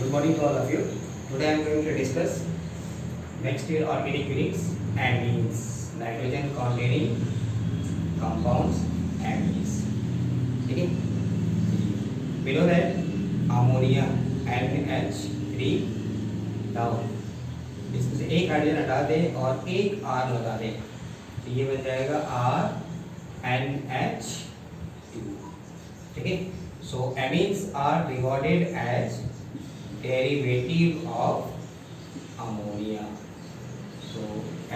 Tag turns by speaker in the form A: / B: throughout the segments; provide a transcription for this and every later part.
A: Good morning to all of you. Today I am going to discuss next year organic units amines, nitrogen containing compounds amines. ठीक है. Below that ammonia NH3 down. इसमें से एक hydrogen हटा दें और एक R लगा दें तो ये बन जाएगा RNH2. ठीक है. So amines are regarded as derivative of ammonia. So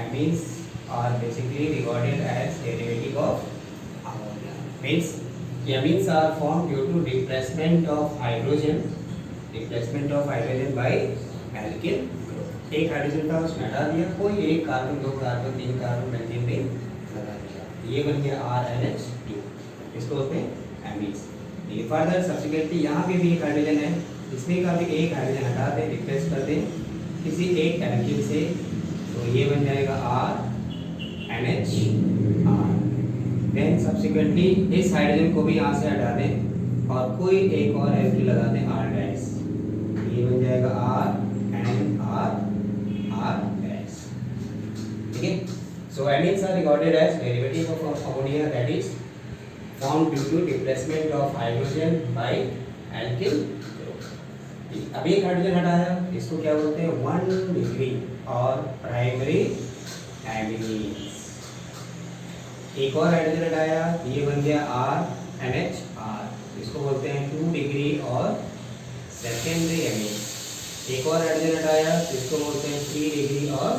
A: amines are basically regarded as derivative of ammonia. Means amines are formed due to replacement of hydrogen by alkyl group. एक hydrogen था उसमें हटा दिया, कोई एक carbon, दो carbon, तीन carbon, benzene ring लगा दिया, ये बन गया RNH2. इसको बोलते हैं amines. फर्दर सब्सिक्वेंटली यहाँ पे भी एक हाइड्रोजन है, इसमें का भी एक हाइड्रोजन हटा दें, रिप्लेस कर दें किसी एक एल्किल से, तो ये बन जाएगा RNHR. देन सब्सिक्वेंटली इस हाइड्रोजन को भी यहाँ से हटा दें और कोई एक और एल्किल लगा दें R डैश, ये बन जाएगा RNR डैश. ठीक है. सो amines are regarded as derivative of ammonia, that is formed due to replacement of hydrogen by alkyl group. अब एक हाइड्रोजन हटाया, इसको क्या बोलते हैं 1 डिग्री और प्राइमरी amines. एक और हाइड्रोजन हटाया, ये बन गया RNHR, इसको बोलते हैं 2 डिग्री और सेकेंडरी amines. एक और हाइड्रोजन हटाया, इसको बोलते हैं 3 डिग्री और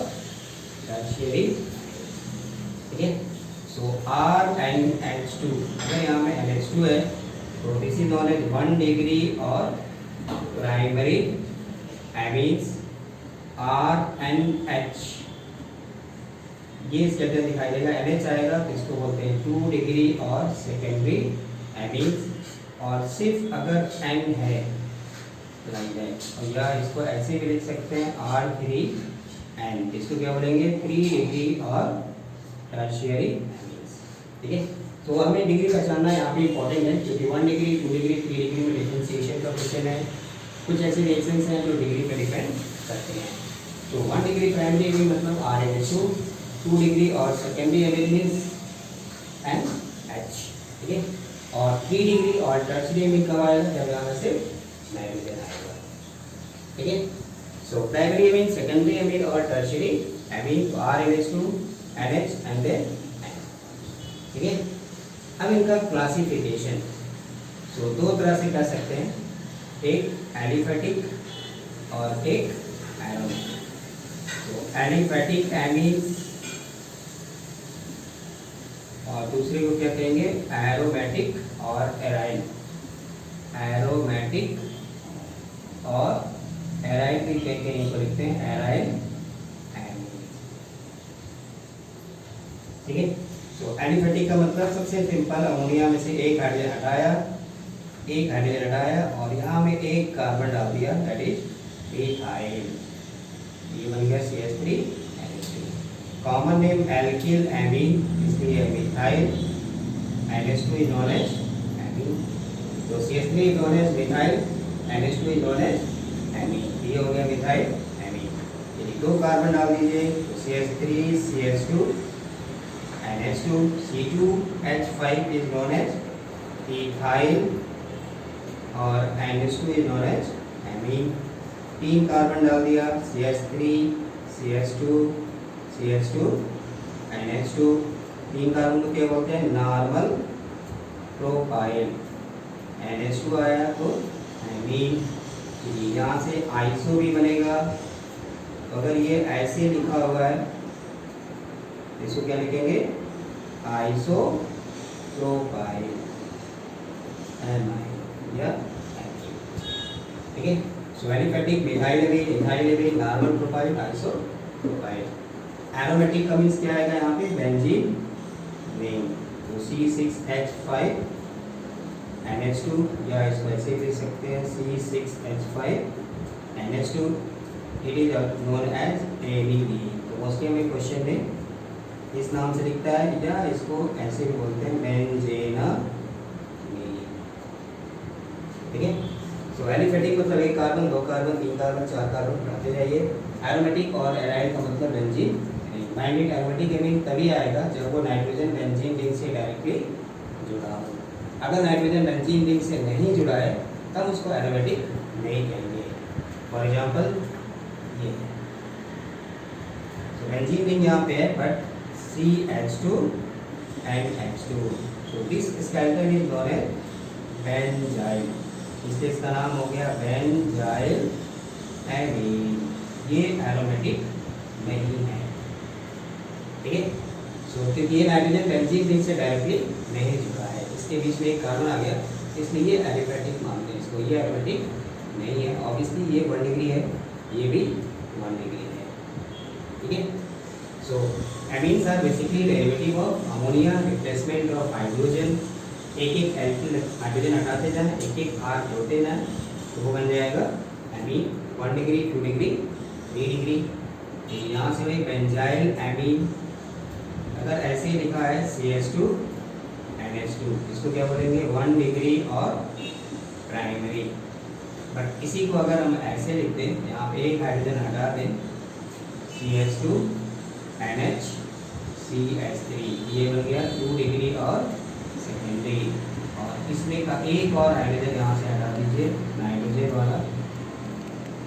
A: टर्शियरी. ठीक है. So RNH2, अगर यहाँ में NH2 है तो this is known as 1 degree और प्राइमरी amines. RNH ये स्टेटस दिखाई देगा, NH आएगा तो इसको बोलते हैं 2 डिग्री और सेकेंडरी amines. और सिर्फ अगर N है और या इसको ऐसे भी लिख सकते हैं R3N, इसको क्या बोलेंगे 3 डिग्री और टर्शियरी. ठीक है. तो हमें डिग्री पहचानना यहाँ पे इंपॉर्टेंट है, क्योंकि 1 डिग्री, 2 डिग्री, 3 डिग्री में डिफरेंशिएशन का क्वेश्चन है. कुछ ऐसे रिएक्शंस हैं जो डिग्री पे डिपेंड करते हैं. तो 1 डिग्री प्राइमरी एमिन मतलब RNH2, 2 डिग्री और सेकेंडरी एमिन मींस NH. ठीक है. और 3 डिग्री और टर्शियरी एमिन कब आएगा, जब यहाँ से नाइट्रोजन आएगा. ठीक है. So primary amine, secondary amine और टर्शियरी एमिन, तो RNH2, NH एंड देन. ठीक है. अब इनका क्लासिफिकेशन दो तरह से कर सकते हैं, एक एलिफेटिक और एक एरोमेटिक. तो एलिफेटिक एमीन्स और दूसरे को क्या कहेंगे एरोमेटिक और एराइन. एरोमेटिक और एराइन भी कहते हैं, इनको लिखते हैं एराइन. ठीक है. तो एलिफेटिक का मतलब सबसे सिंपल, अमोनिया में से एक हाइड्रोजन हटाया और यहाँ में एक कार्बन डाल दिया, दैट इज इथाइल. ये बन गया CH3NH2. Common name alkyl amine, इसलिए methyl. NH2 is known as amine. तो CH3 is known as methyl, NH2 is known as amine. ये हो गया मिथाइल एमीन. यदि दो कार्बन डाल दीजिए तो CH3 CH2 NH2, C2H5 is known as ethyl और NH2 is known as amine. तीन कार्बन डाल दिया, CH3 CH2 CH2 NH2. तीन कार्बन को क्या बोलते हैं नॉर्मल प्रोपाइल. NH2 आया तो amine. यहाँ से आइसो भी बनेगा. अगर ये ऐसे लिखा हुआ है इसको क्या लिखेंगे आइसो प्रोपाइल एमाइन या एल्कीन. ठीक है. So aliphatic methyl amine, ethyl amine, normal propyl, isopropyl. Aromatic का मींस क्या आएगा यहाँ पे बेंजीन रिंग. तो C6H5 NH2 या इसको ऐसे भी लिख सकते हैं C6H5 NH2. It is known as ABE. तो मोस्टली हमें क्वेश्चन में इस नाम से लिखता है या इसको ऐसे भी बोलते हैं बेंजेना. ठीक है. सो तो एलिफेटिक मतलब एक कार्बन, दो कार्बन, तीन कार्बन, चार कार्बन बढ़ाते जाइए। एरोमेटिक और एराइल का मतलब benzene ring. Binding aromatic ring तभी आएगा जब वो नाइट्रोजन बेंजीन रिंग से डायरेक्टली जुड़ा हो। अगर नाइट्रोजन बेंजीन रिंग से नहीं जुड़ा है तब उसको एरोमेटिक नहीं कहेंगे। फॉर एग्जाम्पल ये तो बेंजीन रिंग यहाँ पे है but CH2 and H2, so this skeleton is known as benzyl, इसलिए इसका नाम हो गया बेंजाइल एमीन। ये एरोमेटिक नहीं है, ठीक है। सो क्योंकि ये नाइट्रोजन बेंजीन रिंग से डायरेक्टली नहीं जुड़ा है, इसके बीच में एक कार्बन आ गया इसलिए ये एलिफेटिक मानते हैं इसको, ये एरोमेटिक नहीं है। ऑब्वियसली ये 1 डिग्री है, ये भी 1 डिग्री है, ठीक है। So amines are basically derivative of ammonia, replacement of hydrogen. एक एक एल्किल हाइड्रोजन हटाते जाए, एक एक R जोड़ते जाए तो वो बन जाएगा एमीन। 1 degree, 2 degree, 3 degree. यहाँ से वही बेंजाइल एमीन। अगर ऐसे ही लिखा है CH2 NH2, इसको क्या बोलेंगे 1 डिग्री और प्राइमरी। बट इसी को अगर हम ऐसे लिखते हैं, यहाँ पे एक हाइड्रोजन हटा दें CH2 NH CH3, ये बन गया 2 डिग्री और सेकेंडरी। और इसमें का एक और हाइड्रोजन यहाँ से हटा दीजिए नाइट्रोजन वाला,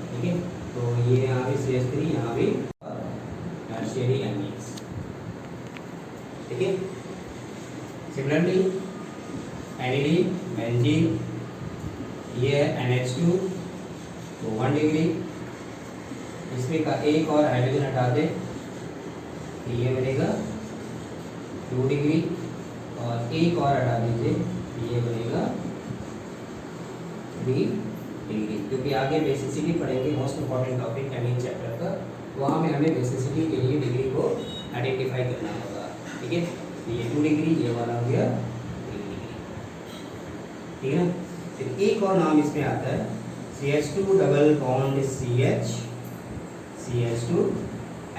A: ठीक है। तो ये यहाँ भी CH3, यहाँ भी टर्शियरी एमीन्स, ठीक है। सिमिलरली एनिलीन बेंजीन, ये है NH2 तो 1 डिग्री, इसमें का एक और हाइड्रोजन हटा दें ये बनेगा 2 डिग्री और एक और हटा दीजिए ये बनेगा 3 डिग्री। क्योंकि आगे बेसिसिटी पढ़ेंगे, most important topic amine chapter का, वहाँ में हमें बेसिसिटी के लिए डिग्री को आइडेंटिफाई करना होगा, ठीक है। ये 2 डिग्री, ये वाला हो गया 3 डिग्री, ठीक है ना। फिर एक और नाम इसमें आता है CH2 double bond CH CH2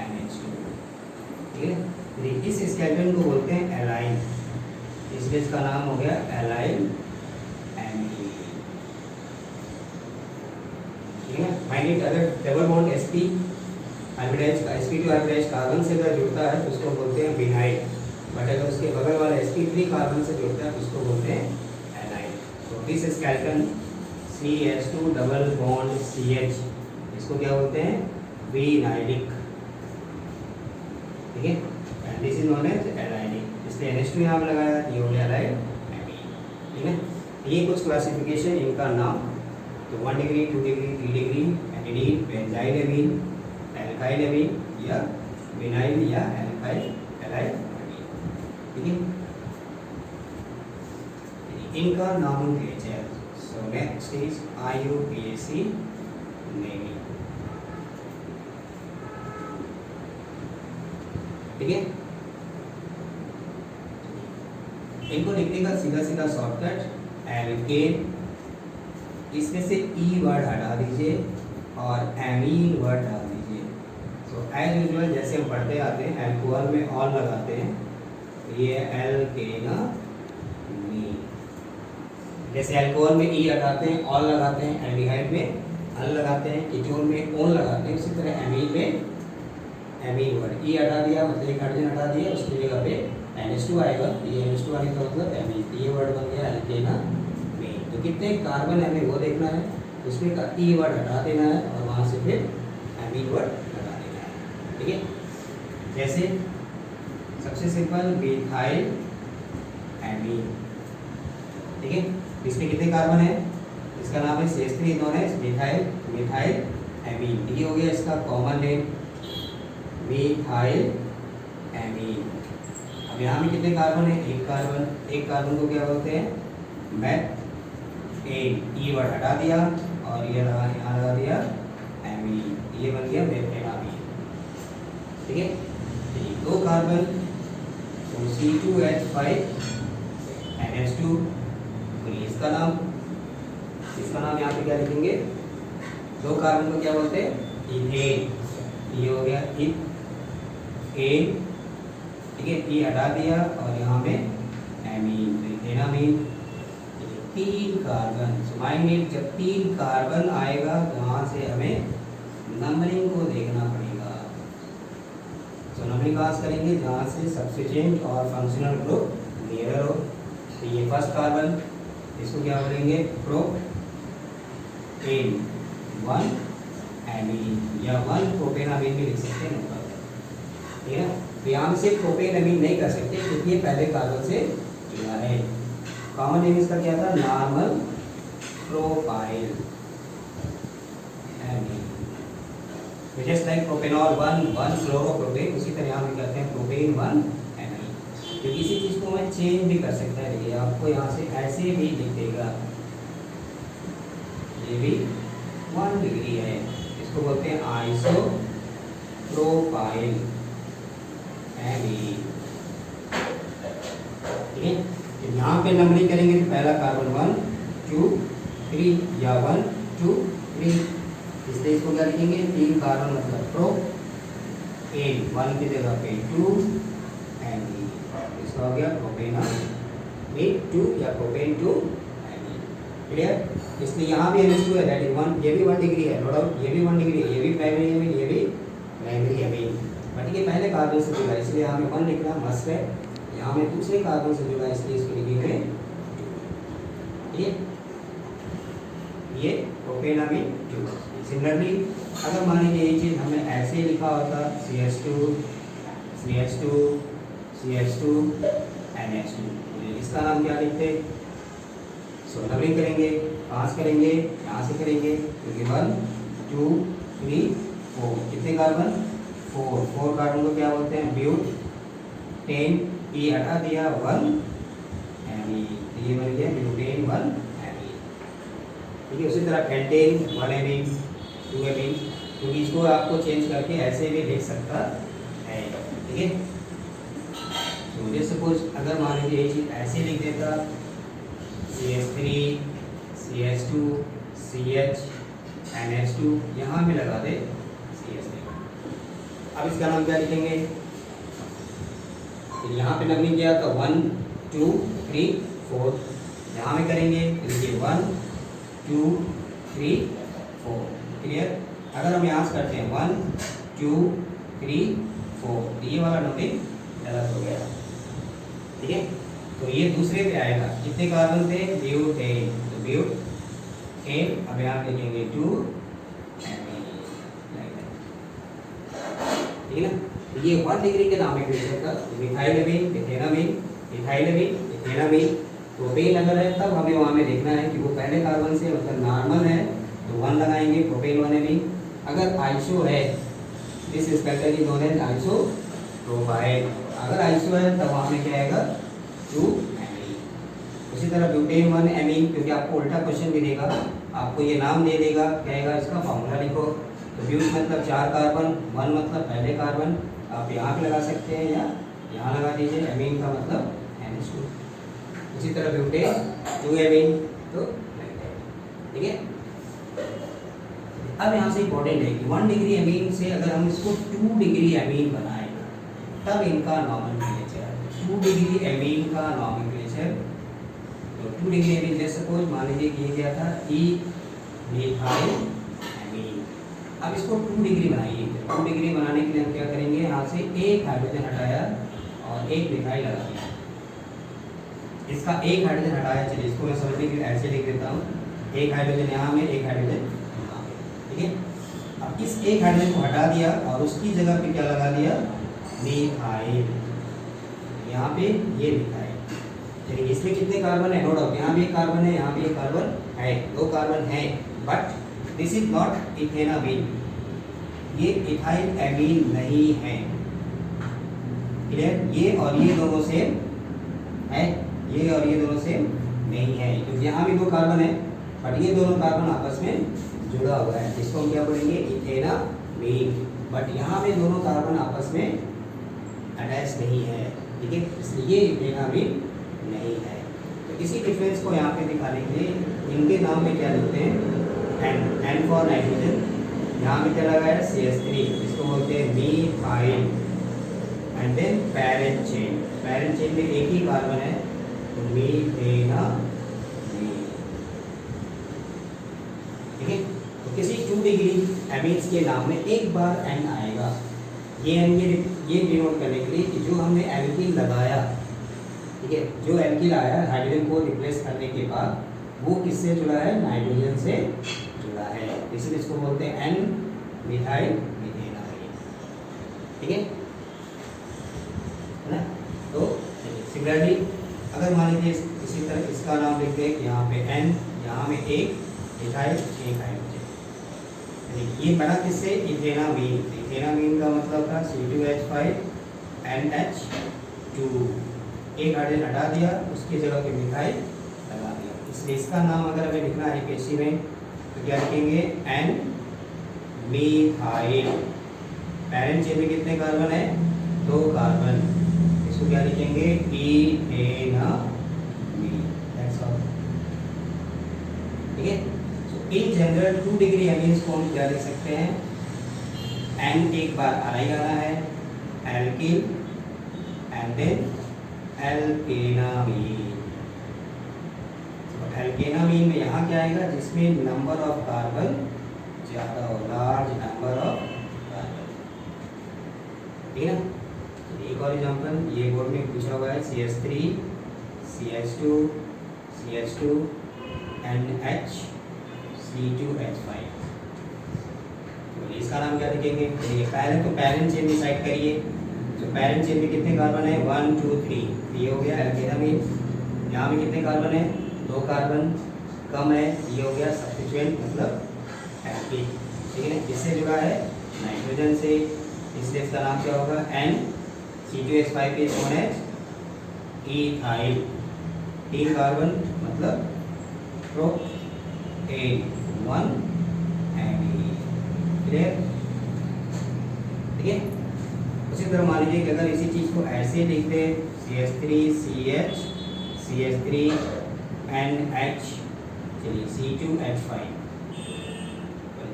A: NH2, ठीक है। इस स्केलेटन को बोलते हैं एलाइन, इसलिए इसका नाम हो गया एलाइन एमीन, ठीक है। माइंड अगर डबल बॉन्ड sp हाइब्रिडाइज का sp2 हाइब्रिडाइज कार्बन से अगर जुड़ता है तो उसको बोलते हैं विनाइल, बट अगर उसके बगल वाला sp3 कार्बन से जुड़ता है तो उसको बोलते हैं एलाइन। तो this skeleton CH2 double bond CH, इसको क्या बोलते हैं विनाइलिक, ठीक है। And this is known as allylic, इसलिए NH2 यहाँ पे लगाया, ये हो गया एलाइन एमीन, ठीक है। ये कुछ क्लासिफिकेशन इनका नाम, तो 1 degree, 2 degree, 3 degree, aniline, benzyl amine, alkyl amine या विनाइल या एल्काइल एलाइन एमीन, ठीक है। इनका nomenclature, so next is IUPAC naming, ठीक है। इनको लिखने का सीधा सीधा शॉर्टकट एल्केन, इसमें से ई वर्ड हटा दीजिए और एमीन वर्ड डाल दीजिए। तो एज यूजुअल जैसे हम पढ़ते आते हैं, एल्कोहल में ऑल लगाते हैं तो ये एल्केनामीन, जैसे अल्कोहल में ई हटाते हैं ऑल लगाते हैं, एल्डिहाइड में अल लगाते हैं, कीटोन में ओन लगाते हैं, उसी तरह एमीन में एमीन वर्ड ई हटा दिया मतलब एक हाइड्रोजन हटा दिया, उसकी जगह पे NH2 आएगा, ये NH2 आने का मतलब एमीन, ये वर्ड बन गया एल्केनामीन। तो कितने कार्बन हमें वो देखना है, उसमें का ई वर्ड हटा देना है और वहाँ से फिर एमीन वर्ड लगा देना है, ठीक है। जैसे सबसे सिंपल मिथाइल एमीन, ठीक है। इसमें कितने कार्बन है, इसका नाम है CH3 known as methyl amine, ये हो गया इसका कॉमन नेम मिथाइल एमीन। अब यहाँ में कितने कार्बन है, एक कार्बन को क्या बोलते हैं मेथेन, ई वर्ड हटा दिया और ये लगा यहाँ लगा दिया एमीन, ये बन गया मेथेनामीन, ठीक है। 2 कार्बन तो C2H5 NH2, इसका नाम यहाँ पे क्या लिखेंगे, 2 कार्बन को क्या बोलते हैं इथेन, ये हो गया इथेन, ठीक है। ई हटा दिया और यहाँ में एमीन, इथेनामीन। 3 कार्बन। माइंड इट, जब 3 कार्बन आएगा वहां से हमें नंबरिंग को देखना पड़ेगा। तो नंबरिंग पास करेंगे जहाँ से सब्स्टिट्यूएंट और फंक्शनल ग्रुप नियर हो। तो ये फर्स्ट कार्बन, इसको क्या बोलेंगे, प्रोपेन 1 एमीन या 1 प्रोपेन अमीन भी लिख सकते हैं, ठीक है ना। तो यहाँ से प्रोपेन अमीन नहीं कर सकते क्योंकि ये पहले कार्बन से जुड़ा है। कॉमन नेम इसका क्या था, normal propyl amine. Just like propanol 1 फ्लोरोप्रोपेन, उसी तरह यहाँ भी कहते हैं प्रोपेन 1 एमीन। तो किसी चीज़ को मैं चेंज भी कर सकता है, देखिए आपको यहाँ से ऐसे भी लिख देगा, ये भी 1 डिग्री है, इसको बोलते हैं आइसोप्रोपाइल एमीन, ठीक है। यहाँ पे नंबरिंग करेंगे तो पहला कार्बन 1 2 3 या 1 2 3, इसलिए इसको क्या लिखेंगे, 3 कार्बन मतलब प्रोपेन, 1 की जगह पे 2 एमीन, इसका हो गया प्रोपेन 2 या प्रोपेन 2 एमीन, क्लियर। इसलिए यहाँ भी NH2 है, दैट इज 1, ये भी 1 डिग्री है, नो डाउट, ये भी 1 डिग्री है, ये भी प्राइमरी एमीन, ये भी प्राइमरी एमीन, बट ये पहले कार्बन से जुड़ा है इसलिए यहाँ में 1 लिखना मस्ट है। यहाँ में दूसरे कार्बन से जुड़ा है इसलिए इसको लिखेंगे, ये प्रोपेन अमीन 2। सिमिलरली अगर मान लीजिए ये चीज़ हमने ऐसे लिखा होता CH2 NH2, इसका नाम क्या लिखते, सो नंबरिंग करेंगे, पास करेंगे, यहाँ से करेंगे, क्योंकि 1 2 3 4 कितने कार्बन, 4 कार्बन को क्या बोलते हैं, ब्यूटेन, ई हटा दिया 1 एमीन, ये बन गया ब्यूटेन 1 एमीन, ठीक है। उसी तरह पेंटेन 1 एमीन 2 एमीन, क्योंकि इसको आपको चेंज करके ऐसे भी लिख सकता है, ठीक है। तो मुझे सपोज अगर मान लीजिए ये चीज़ ऐसे लिख देता CH3 CH2 CH NH2, यहाँ में लगा दे CH3, अब इसका नाम क्या लिखेंगे, तो यहाँ पे नंबरिंग किया तो 1 2 3 4, यहाँ में करेंगे देखिए 1 2 3 4, क्लियर। अगर हम यहाँ से करते हैं 1 2 3 4, ये वाला नंबरिंग गलत हो गया, ठीक है। तो ये दूसरे पे आएगा, कितने कार्बन थे, ब्यूटेन, तो ब्यूटेन, अब यहाँ लिखेंगे 2 एमीन, ठीक है ना। ये 1 डिग्री के नाम है का मिथाइल अमीन, इथेनामीन, इथाइलमीन, इथेनामीन, प्रोपेन अगर है तब हमें वहाँ में देखना है कि वो पहले कार्बन से मतलब नॉर्मल है तो 1 लगाएंगे, प्रोपेन 1 एमीन। अगर आइसो है, this is category known as isopropyl, अगर आइसो है तब वहाँ में क्या आएगा 2 एमीन। उसी तरह ब्यूटेन 1 एमीन, क्योंकि आपको उल्टा क्वेश्चन भी देगा, आपको ये नाम दे देगा, कहेगा इसका फॉर्मूला लिखो, तो ब्यूट मतलब 4 कार्बन, 1 मतलब पहले कार्बन, आप यहाँ पे लगा सकते हैं या यहाँ लगा दीजिए, एमीन का मतलब NH2। उसी तरह ब्यूटेन 2 एमीन, तो ठीक है। अब यहाँ से इंपॉर्टेंट है कि 1 डिग्री एमीन से अगर हम इसको 2 डिग्री एमीन बनाए तब इनका नॉमेनक्लेचर, 2 डिग्री एमीन का नॉमेनक्लेचर, तो 2 डिग्री एमीन जैसे सपोज मान लीजिए कि ये क्या था, ई मिथाइल एमीन। अब इसको 2 डिग्री बनाइए, 2 डिग्री बनाने के लिए हम क्या करेंगे, यहाँ से एक हाइड्रोजन हटाया और एक मिथाइल लगा दिया, इसका एक हाइड्रोजन हटाया, चलिए इसको मैं समझने के लिए ऐसे लिख देता हूँ, एक हाइड्रोजन यहाँ में, एक हाइड्रोजन यहाँ में, ठीक है। अब इस एक हाइड्रोजन को हटा दिया और उसकी जगह पे क्या लगा दिया, मिथाइल, यहाँ पे ये मिथाइल, चलिए इसमें कितने कार्बन है, नो डाउट यहाँ भी एक कार्बन है, यहाँ भी एक कार्बन है, 2 कार्बन है, बट दिस इज नॉट इथेनामीन, ये इथाइल एमीन नहीं है, क्लियर। ये और ये दोनों सेम है, ये और ये दोनों सेम नहीं है, क्योंकि यहाँ भी 2 कार्बन है बट ये दोनों कार्बन आपस में जुड़ा हुआ है, इसको हम क्या बोलेंगे, इथेनामीन, बट यहाँ पे दोनों कार्बन आपस में अटैच नहीं है, ठीक है, इसलिए ये इथेनामीन नहीं है। तो इसी डिफरेंस को यहाँ पे दिखाने के लिए इनके नाम में क्या लिखते हैं, N फॉर नाइट्रोजन, यहाँ पे क्या लगा है CH3, इसको बोलते हैं methyl, and then parent chain में एक ही कार्बन है तो मीथेनामीन, एमीन्स के नाम में एक बार एन आएगा। ये डिनोट करने के लिए कि जो हमने एल्किल लगाया, ठीक है, जो एल्किल आया हाइड्रोजन को रिप्लेस करने के बाद वो किससे जुड़ा है, नाइट्रोजन से जुड़ा है, इसलिए इसको बोलते हैं एन मिथाइल मीथेन आएगा, ठीक है ना। तो सिमिलरली अगर मान लीजिए इसी तरह इसका नाम लिखते हैं कि यहाँ पे एन, यहाँ में एक मिथाइल एक हाइड्रोजन, ये बना किससे, इथेनामीन। इथेनामीन का मतलब था C2H5 NH2, एक हाइड्रोजन हटा दिया, उसकी जगह पे मिथाइल लगा दिया, इसलिए इसका नाम अगर हमें लिखना है पेशी में तो क्या लिखेंगे, एन मिथाइल। पैरेंट चेन में कितने कार्बन है, 2 कार्बन, इसको क्या लिखेंगे, इथेनामीन, दैट्स ऑल, ठीक है। इन जनरल 2 डिग्री एमीन्स को हम क्या लिख सकते हैं, एन एक बार आना ही आना है, एल्किल एंड देन एल्केनामीन। एल्केनामीन में यहाँ क्या आएगा, जिसमें नंबर ऑफ कार्बन ज्यादा हो, लार्ज नंबर ऑफ कार्बन, ठीक है ना। एक और एग्जांपल ये बोर्ड में पूछा हुआ है, CH3 CH2 CH2 NH C2H5, तो इसका नाम क्या लिखेंगे, पहले तो पेरेंट चेन डिसाइड करिए, तो पेरेंट चेन में कितने कार्बन है, 1 2 3, ये हो गया एल्केनामीन। यहाँ में कितने कार्बन है, 2 कार्बन कम है, ये हो गया सब्स्टिट्यूएंट मतलब एल्किल, ठीक है ना, इससे जुड़ा है नाइट्रोजन से, इसलिए इसका नाम क्या होगा, N C2H5 is known as ethyl, 3 carbon मतलब प्रोपेन 1 एमीन, क्लियर, ठीक है। उसी तरह मान लीजिए कि अगर इसी चीज को ऐसे लिख दे, CH3 CH CH3 NH, चलिए C2H5,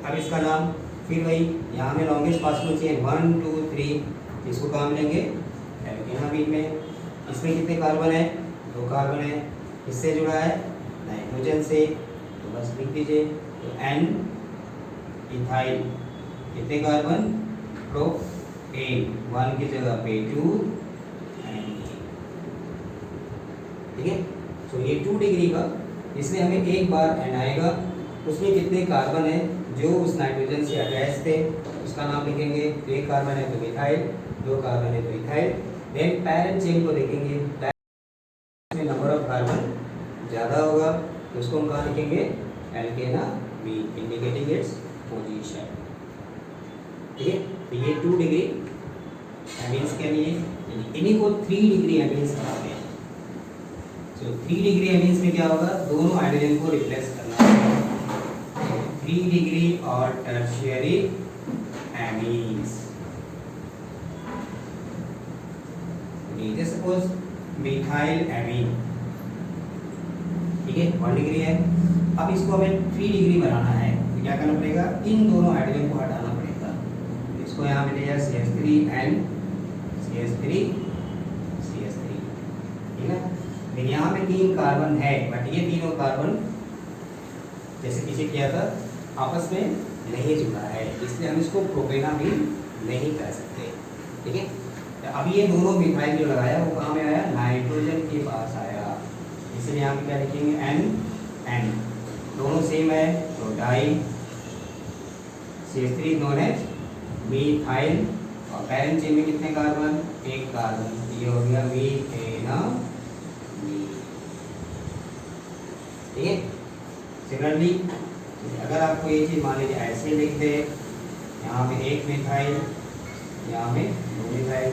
A: अब इसका नाम फिर वही, यहाँ में लॉन्गेस्ट पॉसिबल चेन 1 2 3, इसको कहाँ मिलेंगे, एल्केनामीन में। इसमें कितने कार्बन है, 2 कार्बन है, इससे जुड़ा है नाइट्रोजन से, तो बस लिख दीजिए, तो N इथाइल, कितने कार्बन, प्रोपेन, 1 की जगह पे 2 ठीक है। तो ये 2 डिग्री का, इसमें हमें एक बार एन आएगा, उसमें कितने कार्बन है जो उस नाइट्रोजन से अटैच थे, उसका नाम लिखेंगे, 1 कार्बन है तो मिथाइल, 2 कार्बन है तो इथाइल। देन पैरेंट चेन को देखेंगे, में नंबर ऑफ कार्बन ज़्यादा होगा तो उसको हम कहाँ लिखेंगे, एल्केनामीन, इंडिकेटिंग इट्स पोजीशन, ठीक है। तो ये 2 डिग्री एमीन्स के लिए, इन्हीं को 3 डिग्री एमीन्स कहते हैं। तो 3 डिग्री एमीन्स में क्या होगा, दोनों हाइड्रोजन को रिप्लेस करना है, 3 डिग्री और टर्शियरी एमीन्स। जैसे सपोज मिथाइल एमीन, ठीक है, 1 डिग्री है, अब इसको हमें 3 डिग्री बनाना है तो क्या करना पड़ेगा, इन दोनों हाइड्रोजन को हटाना पड़ेगा, इसको यहाँ मिलेगा CH3 and CH3 CH3, ठीक है। लेकिन यहाँ पे 3 कार्बन है, बट ये तीनों कार्बन जैसे पीछे किया था आपस में नहीं जुड़ा है, इसलिए हम इसको प्रोपेनामीन नहीं कह सकते, ठीक है। अब ये दोनों मिथाइल जो लगाया वो कहाँ में आया, नाइट्रोजन के पास आया, इसलिए यहाँ पे क्या लिखेंगे, N N, दोनों सेम है तो di, CH3 known as methyl, और पैरेंट चेन में कितने कार्बन, 1 कार्बन, ये हो गया मीथेनामीन, ठीक है। सिमिलरली अगर आपको ये चीज़ मान लीजिए ऐसे लिख दे, यहाँ में 1 मिथाइल, यहाँ में 2 मिथाइल,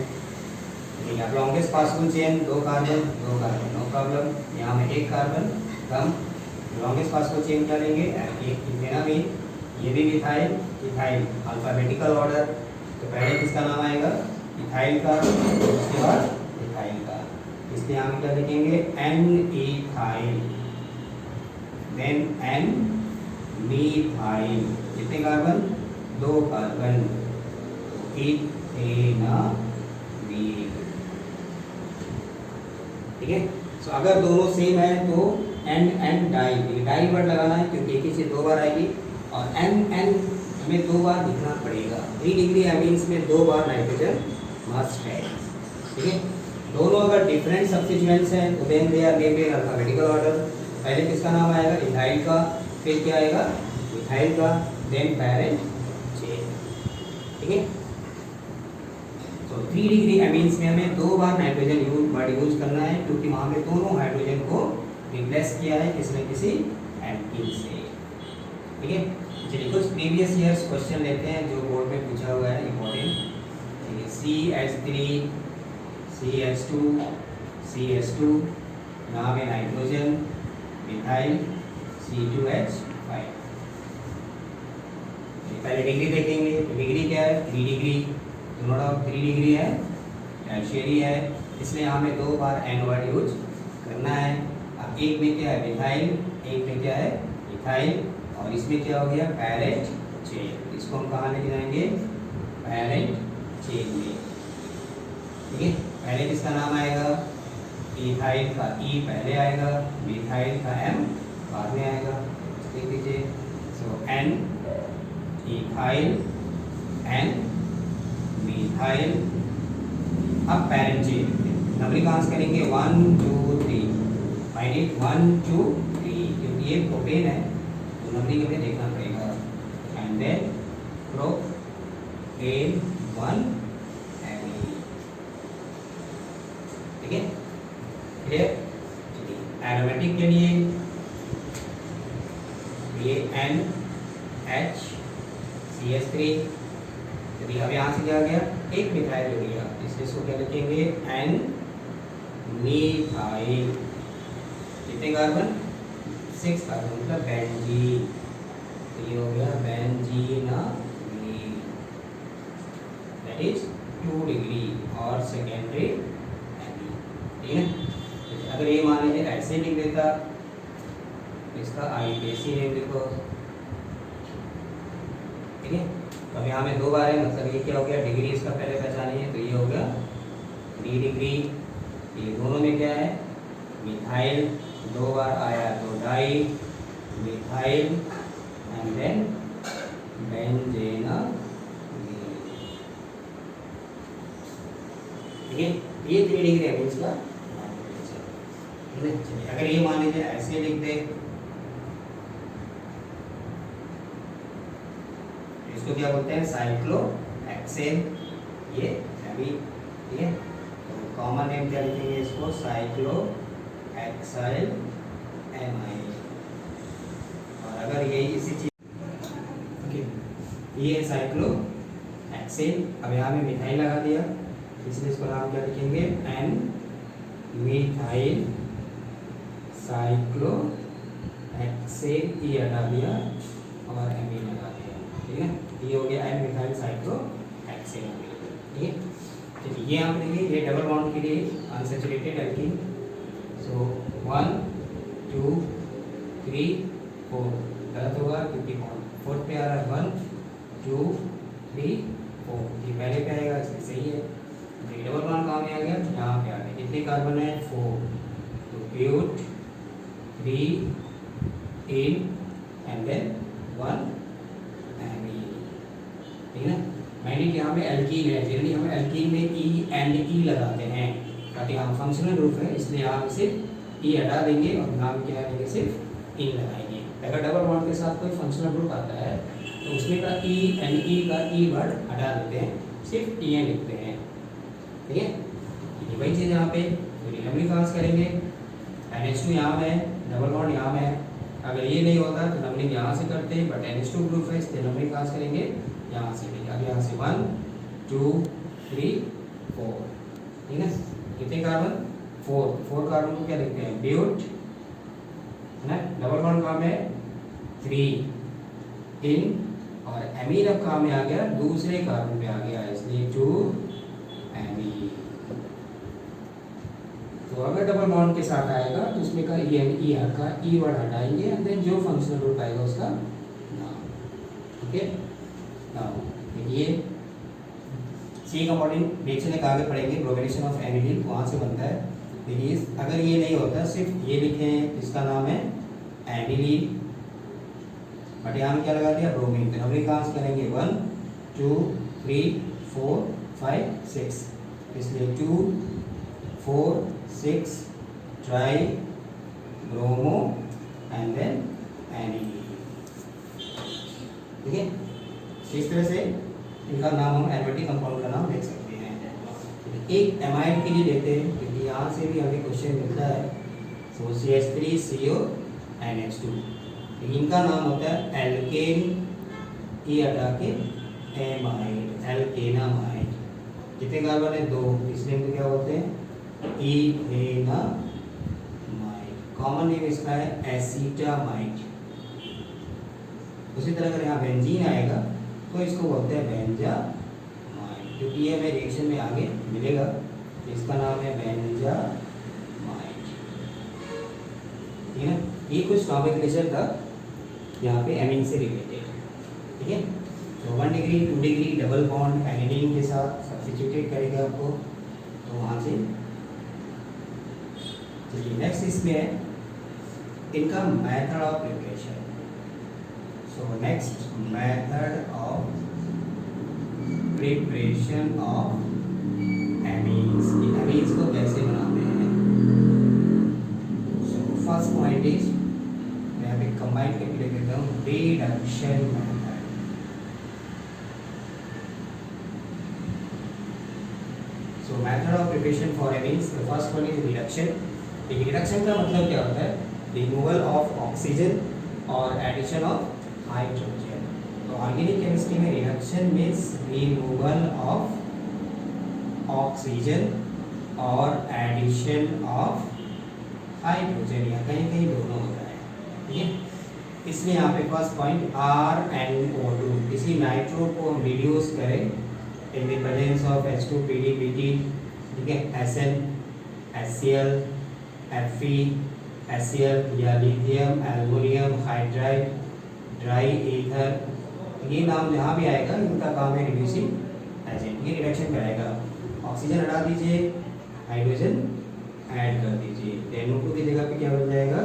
A: ठीक है। Longest possible chain 2 carbon, no problem, यहाँ में 1 कार्बन कम, लॉन्गेस्ट पॉसिबल चेन क्या लेंगे, इथेनामीन, ये भी मिथाइल इथाइल, अल्फाबेटिकल ऑर्डर, तो पहले किसका नाम आएगा, इथाइल का, उसके बाद इथाइल का, इसलिए यहाँ क्या लिखेंगे, N ethyl, then N methyl, कितने कार्बन, 2 कार्बन, इथेनामीन, ठीक है। तो अगर दोनों सेम है तो N N di, di word लगाना है क्योंकि एक ही से 2 बार आएगी, और N N हमें 2 बार लिखना पड़ेगा। 3 डिग्री एमीन्स में 2 बार नाइट्रोजन मस्ट है। ठीक है, दोनों अगर डिफरेंट सब्स्टिट्यूएंट्स हैं तो then they are named in alphabetical order. पहले किसका नाम आएगा? इथाइल का, फिर क्या आएगा? मिथाइल का, देन पैरेंट चेन। ठीक है, तो 3 डिग्री एमीन्स में हमें 2 बार नाइट्रोजन वर्ड यूज करना है, क्योंकि वहाँ पे दोनों हाइड्रोजन को रिप्लेस किया है किसने? किसी एल्कीन से। ठीक है, चलिए कुछ प्रीवियस ईयर्स क्वेश्चन लेते हैं जो बोर्ड में पूछा हुआ है, इंपॉर्टेंट। ठीक है, CH3 CH2 CH2 नाम है नाइट्रोजन, मिथाइल C2H5। पहले डिग्री देखेंगे, तो डिग्री क्या है? 3 डिग्री, दोनों 3 डिग्री है, टर्शियरी है, इसलिए हमें 2 बार एन वर्ड यूज करना है। अब एक में क्या है? मिथाइल, एक में क्या है? मिथाइल, और इसमें क्या हो गया? Parent chain. इसको हम कहाँ लेके जाएंगे? पैरेंट चेन में। ठीक है, पहले किसका नाम आएगा? इथाइल का ई पहले आएगा, मिथाइल का एम बाद में आएगा। लिख दीजिए, सो एन इथाइल एन मिथाइल। अब पैरेंट चेन नंबरिंग कहाँ से करेंगे? 1 2 3, फाइंड इट 1 2 3, क्योंकि ये प्रोपेन है तो नंबरिंग हमें देखना पड़ेगा। And then propane 1 amine. ठीक है, क्लियर? एरोमेटिक के लिए ये NH CH3, यदि अब यहाँ से क्या आ गया? एक मिथाइल हो गया, इसलिए इसको क्या लिखेंगे? N methyl. कितने कार्बन? 6 कार्बन, मतलब बेंजीन। तो ये हो गया बेंजीनामीन, दैट इज 2 डिग्री और सेकेंडरी एमीन। ठीक है, अगर ये मान लीजिए ऐसे लिख देता, इसका IUPAC नेम लिखो। ठीक है, तो अब यहाँ में 2 बार है, मतलब ये क्या हो गया? डिग्री इसका पहले पहचानिए, तो ये हो गया 3 डिग्री। ये दोनों में क्या है? मिथाइल 2 बार आया तो डाई मिथाइल एंड देन बेंजेनामीन। ठीक है, ये 3 डिग्री है इसका। अगर ये मान लीजिए ऐसे लिख दे, इसको क्या बोलते हैं? साइक्लोहेक्सेन, ये अभी। ठीक है, तो कॉमन नेम क्या लिखेंगे इसको? Cyclohexyl amide. और अगर ये इसी चीज, ओके, ये है साइक्लोहेक्सेन। अब यहाँ में मिथाइल लगा दिया, इसलिए इसको नाम क्या लिखेंगे? एन मिथाइल साइक्लोहेक्सेन, ये हटा दिया और एमीन लगा दिया। ठीक है, ये हो गया एन मिथाइल साइक्लोहेक्सेन। ठीक है, चलिए ये आप देखिए, ये डबल बॉन्ड के लिए अनसैचुरेटेड एल्कीन। सो 1 2 3 4, गलत होगा क्योंकि फोर्थ पे आ रहा है। 1 2 3 4, ये पहले पे आएगा, इसलिए सही है। डबल बॉन्ड कहाँ में आ गया? यहाँ पे आ गया। कितने कार्बन है? 4, तो but 3 ene and then 1 amine. ठीक है, मैंने यहाँ पे एल्कीन है, जनरली हम एल्कीन में ई एंड ई लगाते हैं ताकि हम फंक्शनल ग्रुप है, इसलिए आप सिर्फ ई हटा देंगे और नाम क्या देंगे? सिर्फ इन लगाएंगे। अगर डबल बॉन्ड के साथ कोई फंक्शनल ग्रुप आता है तो उसमें का ई एंड ई का ई वर्ड हटा देते हैं, सिर्फ ई एन लिखते हैं। ठीक है, ये वही चीज़ यहाँ पे नंबरिंग कहाँ से करेंगे? NH2 यहाँ में है, डबल बॉन्ड यहाँ में है। अगर ये नहीं होता तो नंबरिंग यहाँ से करते हैं, बट NH2 ग्रुप है इसलिए नंबरिंग कहाँ से करेंगे? यहाँ से। अब यहाँ से 1 2 3 4। ठीक है, कितने कार्बन? 4 कार्बन को क्या लिखते हैं? ब्यूट, है ना? डबल बॉन्ड कहाँ में है? 3 इन, और एमीन अब कहाँ में आ गया? दूसरे कार्बन पे आ गया, इसलिए 2 एमीन। तो अगर डबल बॉन्ड के साथ आएगा तो उसमें का ई एंड ई का ई वर्ड हटाएंगे एंड देन जो फंक्शनल ग्रुप आएगा उसका नाम। ठीक है, नाउ देखिए सी का मॉडल रिएक्शन एक आगे पढ़ेंगे, प्रोपेगेशन ऑफ एनिलीन वहाँ से बनता है। देखिए अगर ये नहीं होता, सिर्फ ये लिखें, इसका नाम है एनिलीन, बट यहाँ में क्या लगा दिया, ब्रोमीन। तो डबलिंग कहाँ से करेंगे, 1 2 3 4 5 6, इसलिए 2 4 6 ट्राई ब्रोमो एंड देन एनी। ठीक है, इस तरह से इनका नाम हम एरोमेटिक कंपाउंड का नाम देख सकते हैं। एक एमाइड के लिए लेते हैं, क्योंकि यहाँ से भी हमें क्वेश्चन मिलता है। सो CH3CO NH2, इनका नाम होता है एल्केन, ये हटा के एमाइड, एल्केनामाइड। कितने कार्बन है, 2, इसलिए इनको क्या बोलते हैं, इथेनामाइड। कॉमन नेम इसका है एसीटामाइड। उसी तरह अगर यहाँ बेंजीन आएगा तो इसको बोलते हैं बेंजामाइड, क्योंकि ये हमें रिएक्शन में आगे मिलेगा। इसका नाम है बेंजामाइड। ठीक है ना, ये कुछ नॉमेनक्लेचर था यहाँ पे एमीन से रिलेटेड। ठीक है, तो 1 degree 2 degree double bond aniline के साथ सब्स्टिट्यूटेड करेगा आपको, तो वहाँ से। चलिए नेक्स्ट इसमें है इनका method of preparation. So next method of preparation of amines, amines को कैसे बनाते हैं। So first point is, मैं यहाँ पे combine करके लिख देता हूँ, reduction method। So method of preparation for amines, the first one is reduction। reduction का मतलब क्या होता है, removal of oxygen और addition of हाइड्रोजन। तो ऑर्गेनिक केमिस्ट्री में reduction means removal of oxygen और एडिशन ऑफ हाइड्रोजन, या कहीं कहीं दोनों होता है। ठीक है, इसलिए यहाँ पे फर्स्ट पॉइंट RnO2, किसी नाइट्रो को हम रिड्यूस करें in the presence of H2PDBT, ठीक है, SN HCl Fe HCl या lithium aluminium hydride dry ether, ये नाम जहाँ भी आएगा इनका काम है रिड्यूसिंग एजेंट, ये रिडक्शन कराएगा। ऑक्सीजन हटा दीजिए, हाइड्रोजन ऐड कर दीजिए, NO2 की जगह पे क्या बन जाएगा,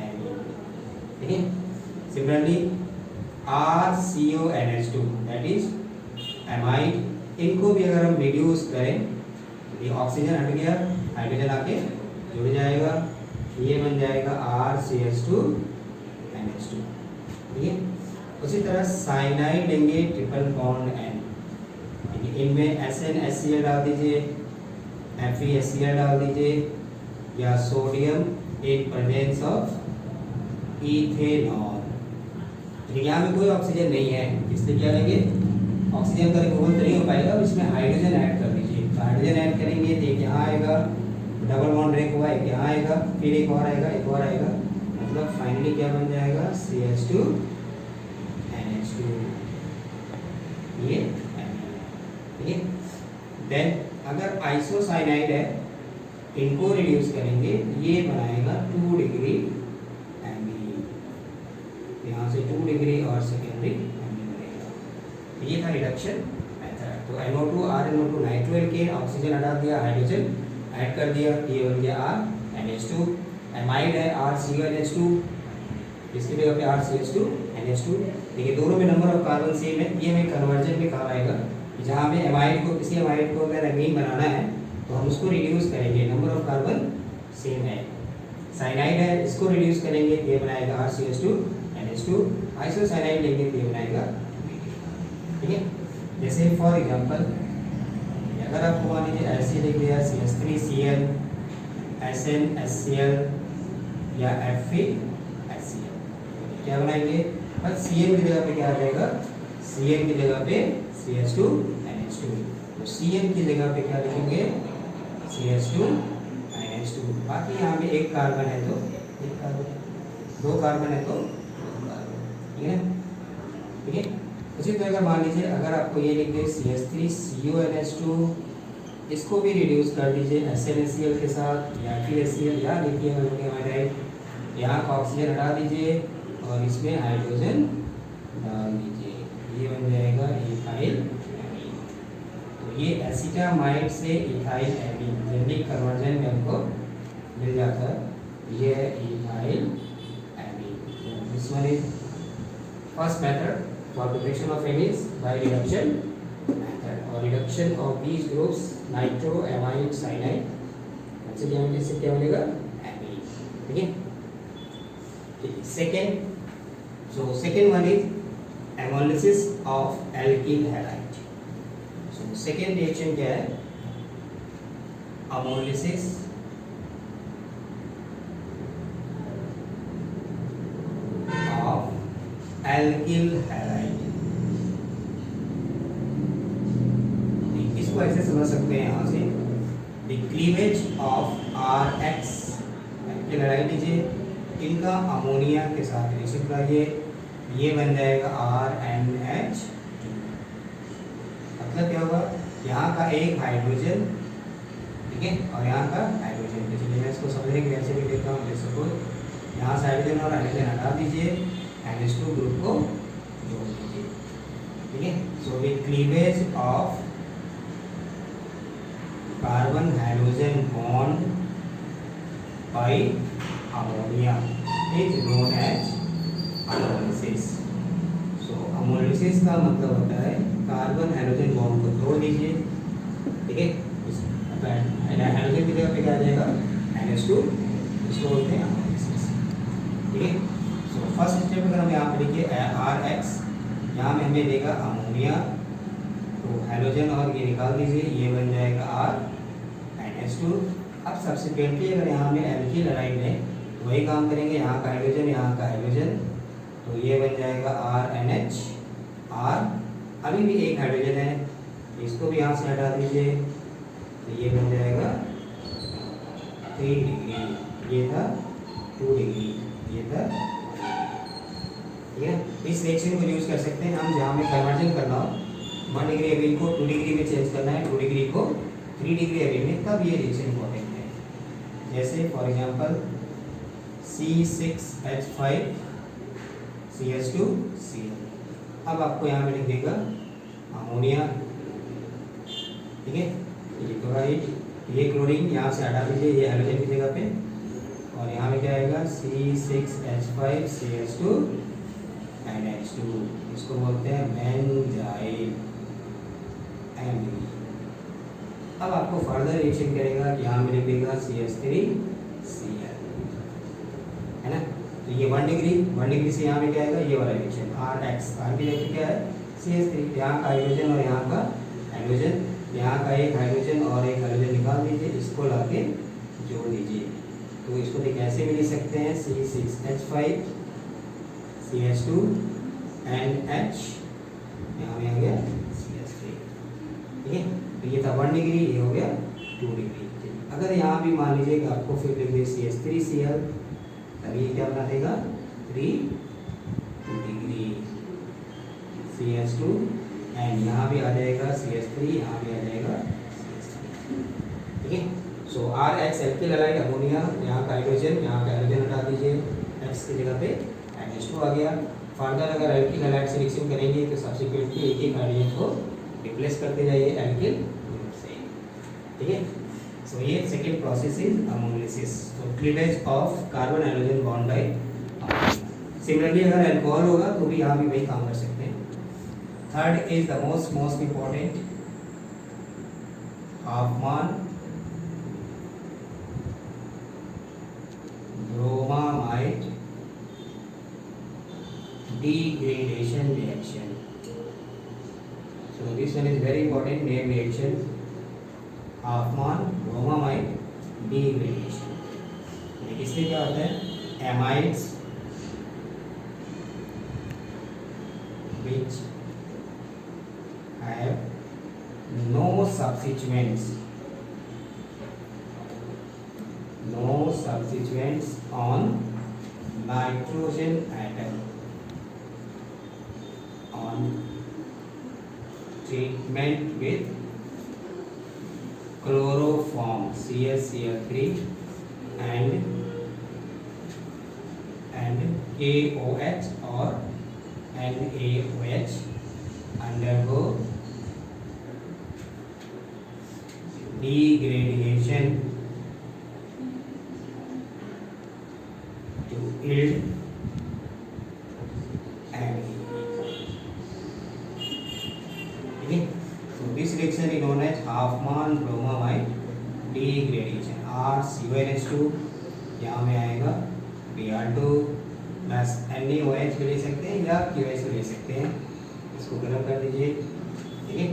A: एमीन। ठीक है, similarly RCONH2 that is amide, इनको भी अगर हम रिड्यूस करें, ये ऑक्सीजन हट गया, हाइड्रोजन आके जुड़ जाएगा, ये बन जाएगा RCH2 NH2। ठीक है, उसी तरह साइनाइड लेंगे, ट्रिपल बॉन्ड N, इनमें SnHCl डाल दीजिए, FeHCl डाल दीजिए, या sodium in presence of ethanol. यहाँ में कोई ऑक्सीजन नहीं है, इसलिए क्या लेंगे, ऑक्सीजन का रिमूवल तो नहीं हो पाएगा, इसमें हाइड्रोजन ऐड कर दीजिए। तो हाइड्रोजन ऐड करेंगे तो एक यहाँ आएगा, डबल बॉन्ड ब्रेक हुआ, एक यहाँ आएगा, फिर एक और आएगा, एक और आएगा, मतलब फाइनली क्या बन जाएगा, CH2 NH2, ये ठीक है। देन अगर आइसोसाइनाइड है, इनको रिड्यूस करेंगे, ये बनाएगा 2 डिग्री एमीन, यहाँ से 2 डिग्री और सेकेंडरी एमीन बनेगा। ये था रिडक्शन मेथड। तो NO2 RnO2 nitro alkene, oxygen हटा दिया, हाइड्रोजन ऐड कर दिया, ये बन गया RNH2। एमाइड है RCONH2, इसकी जगह पे RCH2 NH2। देखिए दोनों में नंबर ऑफ कार्बन सेम है, ये हमें कन्वर्जन में काम आएगा। जहाँ हमें एमाइड को, किसी एमाइड को अगर एमीन बनाना है तो हम उसको रिड्यूस करेंगे, नंबर ऑफ कार्बन सेम है। साइनाइड है, इसको रिड्यूस करेंगे, ये बनाएगा RCH2 NH2। आइसोसाइनाइड लेंगे तो ये बनाएगा, ठीक है। जैसे फॉर एग्जांपल अगर आपको मान लीजिए ऐसे लिख दिया CH3Cl SnHCl या FeHCl, क्या बनाएंगे, बस Cl की जगह पे क्या आ जाएगा, Cl की जगह पे CH2 NH2। तो Cl की जगह पे क्या लिखेंगे, CH2 NH2। बाकी यहाँ पे एक कार्बन है तो एक कार्बन, 2 कार्बन है तो 2 कार्बन, ठीक है, ठीक है। उसी तरह मान लीजिए अगर आपको ये लिख दे CH3CONH2, इसको भी रिड्यूस कर दीजिए SnHCl के साथ या FeHCl या लिथियम एल्युमिनियम हाइड्राइड, यहाँ का ऑक्सीजन हटा दीजिए और इसमें हाइड्रोजन डाल दीजिए, ये बन जाएगा इथाइल एमीन। तो ये एसिटामाइड से इथाइल एमीन जेनेटिक कन्वर्जन में हमको मिल जाता है, ये ethyl amine. This one is First method for preparation of amines by reduction method, और reduction of these groups nitro amide cyanide से क्या मिलेगा, इससे क्या मिलेगा amine. ठीक है. Second, so second one is hemolysis of alkyl halide. So second reaction क्या है, hemolysis of alkyl halide. इसको ऐसे समझ सकते हैं यहाँ से, the cleavage of RX alkyl halide लीजिए, इनका अमोनिया के साथ रिएक्शन कराइए, ये बन जाएगा RNH. मतलब क्या होगा, यहाँ का एक हाइड्रोजन, ठीक है, और यहाँ का हाइड्रोजन. चलिए मैं इसको समझने के लिए ऐसे भी लिखता हूँ. सपोज यहाँ से हाइड्रोजन और हाइड्रोजन हटा दीजिए, NH2 ग्रुप को जोड़ दीजिए. ठीक है. So with cleavage of carbon hydrogen bond by ammonia is known as ammonolysis. So ammonolysis का मतलब होता है कार्बन हाइड्रोजन बॉन्ड को तोड़ दीजिए. ठीक है. हाइड्रोजन की जगह पे क्या आ जाएगा, NH2, इसको बोलते हैं अमोलिसिस. ठीक है. सो फर्स्ट स्टेप अगर हम यहाँ पे लिखिए RX, यहाँ में हमें देगा अमोनिया, तो हाइड्रोजन और ये निकाल दीजिए, ये बन जाएगा NH2. अब सब्सिक्वेंटली अगर यहाँ में एल्किल हैलाइड है तो वही काम करेंगे, यहाँ का हाइड्रोजन, यहाँ का हाइड्रोजन, तो ये बन जाएगा RNH. अभी भी एक हाइड्रोजन है, इसको भी यहाँ से हटा दीजिए, तो ये बन जाएगा 3 डिग्री, ये था 2 डिग्री, ये था. ठीक है. इस रिएक्शन को यूज कर सकते हैं हम जहाँ में कन्वर्जन करना हो, 1 डिग्री एविन को 2 डिग्री में चेंज करना है, 2 डिग्री को 3 डिग्री एविन में, तब ये रिएक्शन इंपॉर्टेंट है. जैसे फॉर एग्जांपल C6H5CH2Cl. अब आपको यहाँ पे लिख देगा अमोनिया. ठीक है. ये क्लोराइड, ये क्लोरीन यहाँ से हटा दीजिए, ये हाइड्रोजन की जगह पे, और यहाँ पे क्या आएगा C6H5CH2NH2. इसको बोलते हैं बेंजाइल एमीन. अब आपको फर्दर रिएक्शन करेगा कि यहाँ में लिख देगा CH3Cl, है ना. तो ये 1 डिग्री से यहाँ पे क्या आएगा, ये वाला रिएक्शन RX, R की जगह क्या है CH3, यहाँ का हाइड्रोजन और यहाँ का हाइड्रोजन, यहाँ का एक हाइड्रोजन और एक हाइड्रोजन निकाल दीजिए, इसको लाके जोड़ दीजिए. तो इसको देख कैसे भी लिख सकते हैं, C6H5CH2NH, यहाँ में आ गया CH3. ठीक है. तो ये था 1 डिग्री, ये हो गया 2 डिग्री. अगर यहाँ भी मान लीजिए कि आपको फिर लिख दे CH3Cl, तब ये क्या बना देगा 3 डिग्री CH2, एंड यहाँ भी आ जाएगा CH3, यहाँ भी आ जाएगा CH3. ठीक है. सो RX एल्किल हैलाइड अमोनिया, यहाँ का हाइड्रोजन, यहाँ का हाइड्रोजन हटा दीजिए, X की जगह पे NH2 आ गया. फर्दर अगर एल्किल हैलाइड से रिएक्शन करेंगे तो सब्सिक्वेंटली एक एक हाइड्रोजन को रिप्लेस करते जाइए एल्किल ग्रुप से. ठीक है. सो ये सेकेंड प्रोसेस इज अमोलिसिस. तो cleavage of carbon hydrogen bond by ammonia. Similarly अगर अल्कोहल होगा तो भी यहाँ भी वही काम कर सकते हैं. Third is the most important, Hofmann bromamide degradation reaction. So this one is very important name reaction, Hofmann bromamide degradation. इससे क्या होता है, amides which have no substituents on nitrogen atom on treatment with chloroform CaCl3 and KOH or NaOH undergo degradation to yield amine. ठीक है। So this reaction is known as Hoffman bromamide degradation, RCONH2 यहाँ में आएगा Br2 plus NaOH भी ले सकते हैं या QH भी ले सकते हैं। इसको गर्म कर दीजिए, ठीक है।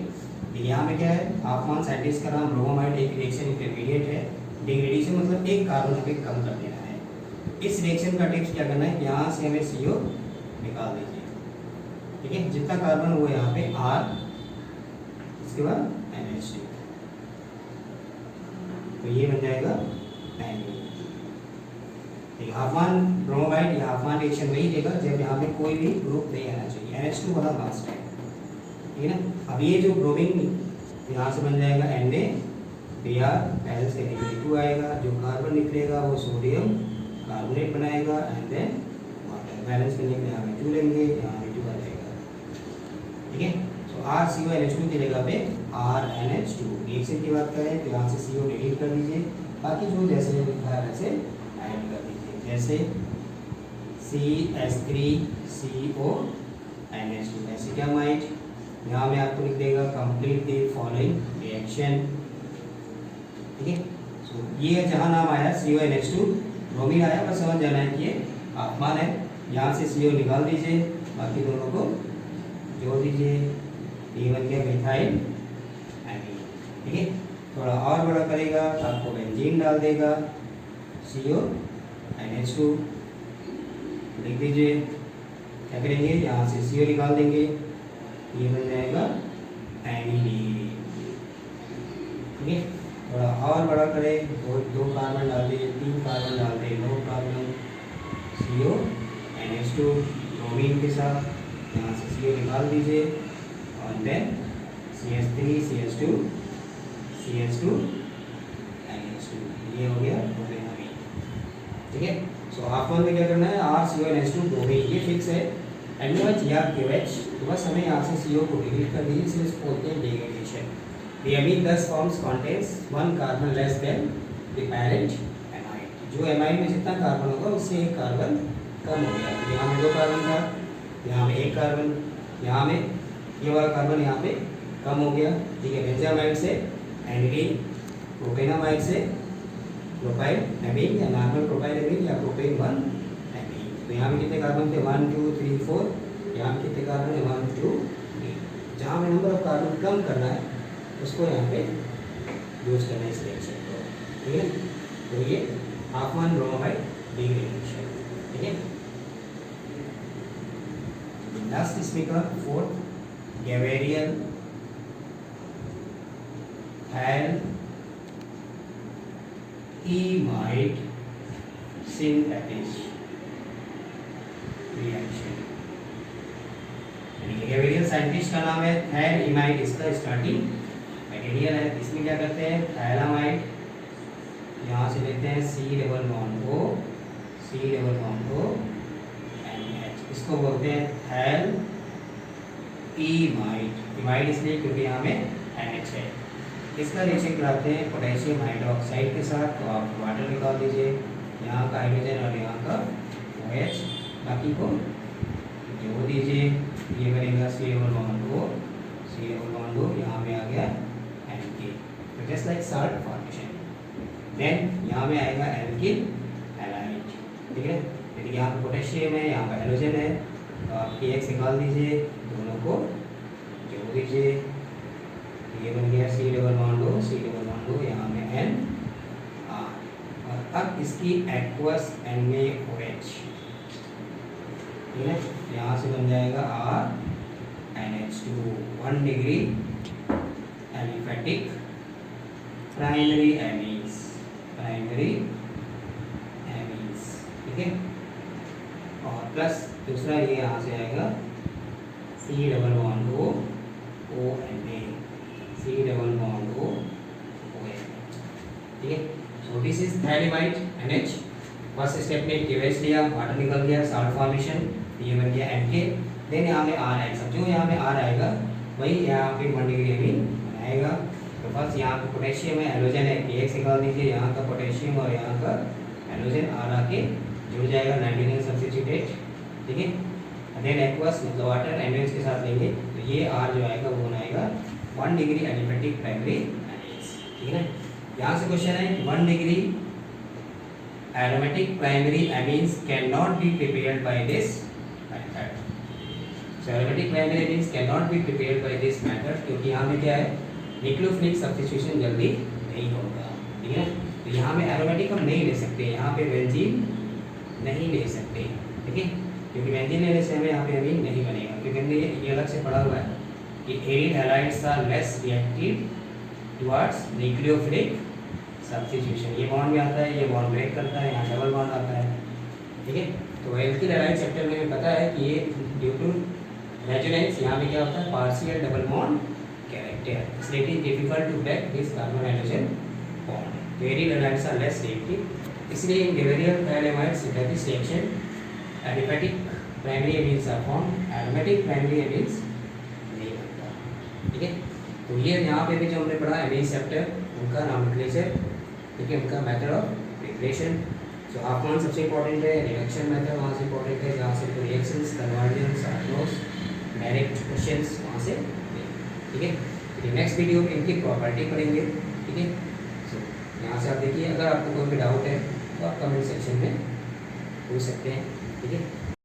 A: यहाँ में क्या है, Hoffman साइंटिस्ट का नाम ब्रोमामाइड एक रिएक्शन इंटरमीडिएट है। डिग्रेडेशन मतलब एक कार्बन हमें कम कर देना है। इस रिएक्शन का टिप्स क्या करना है, यहाँ से हमें CO निकाल दीजिए, ठीक है। जितना कार्बन वो यहाँ पे R, इसके बाद NH2, तो ये बन जाएगा Na। हाफमान ब्रोमाइड या हाफमान रिएक्शन वही देगा जब यहाँ पे कोई भी ग्रुप नहीं आना चाहिए। NH2 वाला लास्ट है, ठीक है ना। अब ये जो ब्रोमीन यहाँ से बन जाएगा Na Br, पहले से -2 आएगा, जो कार्बन निकलेगा वो सोडियम कार्बोनेट बनाएगा एंड देन वाटर। बैलेंस करने के लिए यहाँ पे 2 लेंगे, यहाँ पे 2 आ जाएगा, ठीक है। सो RCONH2 की जगह पे RNH2। रिएक्शन की बात करें तो यहाँ से CO डिलीट कर दीजिए, बाकी जो जैसे लिखा है वैसे ऐड कर दीजिए। जैसे CH3CO NH2 एसिटामाइड, यहाँ में आपको लिख देगा कंप्लीट द फॉलोइंग रिएक्शन, ठीक है। सो ये जहाँ नाम आया CONH2 ब्रोमीन आया, बस समझ जाना है कि ये हाफमान है। यहाँ से CO निकाल दीजिए, बाकी दोनों को जोड़ दीजिए, ये बन गया मिथाइल एमीन, ठीक है। थोड़ा और बड़ा करेगा तो आपको बेंजीन डाल देगा, CONH2 लिख दीजिए। क्या करेंगे, यहाँ से CO निकाल देंगे, ये बन जाएगा एमीन, ठीक है। थोड़ा और बड़ा करें तो 2 कार्बन डाल दीजिए, 3 कार्बन डाल दें, 2 कार्बन, CONH2 ब्रोमीन के साथ, यहाँ से CO निकाल दीजिए और then CH3 CH2 CH2 NH2, ये हो गया ब्रोमीन, ठीक है। सो हाफमान में क्या करना है, RCONH2 ब्रोमीन, ये फिक्स है। NaOH या QH, तो बस हमें यहाँ से CO को डिलीट कर दीजिए, इसे इसको बोलते हैं degradation. The amine thus forms contains 1 carbon less than the parent amide। जो एमाइड में जितना कार्बन होगा उससे 1 कार्बन कम हो गया। तो यहाँ में 2 कार्बन था, यहाँ में 1 कार्बन, यहाँ में ये वाला कार्बन यहाँ पे कम हो गया, ठीक है। बेंजामाइड से एनिलीन, प्रोपेनामाइड से प्रोपाइल एमीन या नॉर्मल प्रोपाइल एमीन या प्रोपेन 1 एमीन। तो यहाँ में कितने कार्बन थे, 1 2 3 4, यहाँ में कितने कार्बन है, 1 2 3। जहाँ में नंबर ऑफ कार्बन कम करना है उसको यहाँ पे यूज करना है इस रिएक्शन को, ठीक है। तो ये हाफमान ब्रोमामाइड डिग्रेडेशन, ठीक है। Last speaker 4th Gabriel phthalimide synthesis reaction. Gabriel scientist का नाम है, हैलइमाइड इसका स्टार्टिंग मटेरियल है। इसमें क्या करते हैं, थायलामाइड, यहाँ से लेते हैं C⋯O NH, इसको बोलते हैं थैल इमाइड। इमाइड इसलिए क्योंकि यहाँ में NH है। इसका रिएक्शन कराते हैं पोटेशियम हाइड्रोक्साइड के साथ, तो आप वाटर निकाल दीजिए, यहाँ का हाइड्रोजन और यहाँ का OH, बाकी को जोड़ दीजिए, ये बनेगा C⋯O, यहाँ में आ गया NK, तो just like salt formation. Then यहाँ में आएगा एल्किल हैलाइड, ठीक है। यदि यहाँ पे पोटेशियम है, यहाँ पर हाइड्रोजन है, तो आप KX निकाल दीजिए, दोनों को जोड़ दीजिए, ये बन गया C⋯O, यहाँ में N R, और अब इसकी एक्वस NaOH, ठीक है। यहाँ से बन जाएगा RNH2, 1 degree aliphatic primary amines, ठीक है। और प्लस दूसरा ये यहाँ से आएगा C⋯O ONA, ठीक है। So this is phthalimide NH। First step में KOH लिया, वाटर निकल गया, साल्ट फॉर्मेशन, ये बन गया NK। देन यहाँ में R आएगा, जो यहाँ में R आएगा वही यहाँ पे 1 डिग्री एमीन बनाएगा। तो फर्स्ट यहाँ पे पोटेशियम है, हाइड्रोजन है, KX निकाल दीजिए, यहाँ का पोटेशियम और यहाँ का हाइड्रोजन R आके जुड़ जाएगा, नाइट्रोजन सब्स्टिट्यूटेड, ठीक है। देन एक्वस मतलब वाटर एमियंस के साथ लेंगे तो ये आर जो आएगा वो आएगा 1 डिग्री एलिमेंटिक प्राइमरी एमियंस। ठीक है ना, यहाँ से क्वेश्चन है 1 degree aromatic primary amines can not be prepared by this method. So aromatic primary amines can not be prepared by this method, क्योंकि यहाँ पे क्या है न्यूक्लियोफिलिक सब्स्टिट्यूशन जल्दी नहीं होगा। ठीक है, तो यहाँ पे एरोमेटिक हम नहीं ले सकते, यहाँ पे बेंजीन नहीं ले सकते। ठीक है, क्योंकि बेंजीन लेने से हमें यहाँ पे अमीन नहीं बनेगा, क्योंकि हमने ये अलग से पढ़ा हुआ है कि aryl halides are less reactive towards nucleophilic substitution. ये बॉन्ड में आता है, ये बॉन्ड ब्रेक करता है, यहाँ डबल बॉन्ड आता है। ठीक है, तो एल्किल हैलाइड चैप्टर में हमें पता है कि ये ड्यू टू रेजोनेंस यहाँ पे क्या होता है पार्शियल डबल बॉन्ड कैरेक्टर, इसलिए it is difficult to break this carbon hydrogen bond. Aryl halides are less reactive, इसलिए in Gabriel phthalimide synthesis reaction aliphatic primary amines are form, aromatic primary amines नहीं बनता। ठीक है, तो ये यहाँ पे भी जो हमने पढ़ा एमिन्स चैप्टर, उनका नॉमेनक्लेचर, ठीक है, उनका method of preparation. So half one सबसे इंपॉर्टेंट है, रिडक्शन मेथड वहाँ से इंपॉर्टेंट है, जहाँ से रिएक्शंस कन्वर्जन्स आर्नोस डायरेक्ट क्वेश्चंस वहाँ से। ठीक है, फिर नेक्स्ट वीडियो में इनकी प्रॉपर्टी पढ़ेंगे। ठीक है, सो यहाँ से आप देखिए, अगर आपको कोई भी डाउट है तो आप कमेंट सेक्शन में पूछ सकते हैं। ठीक है।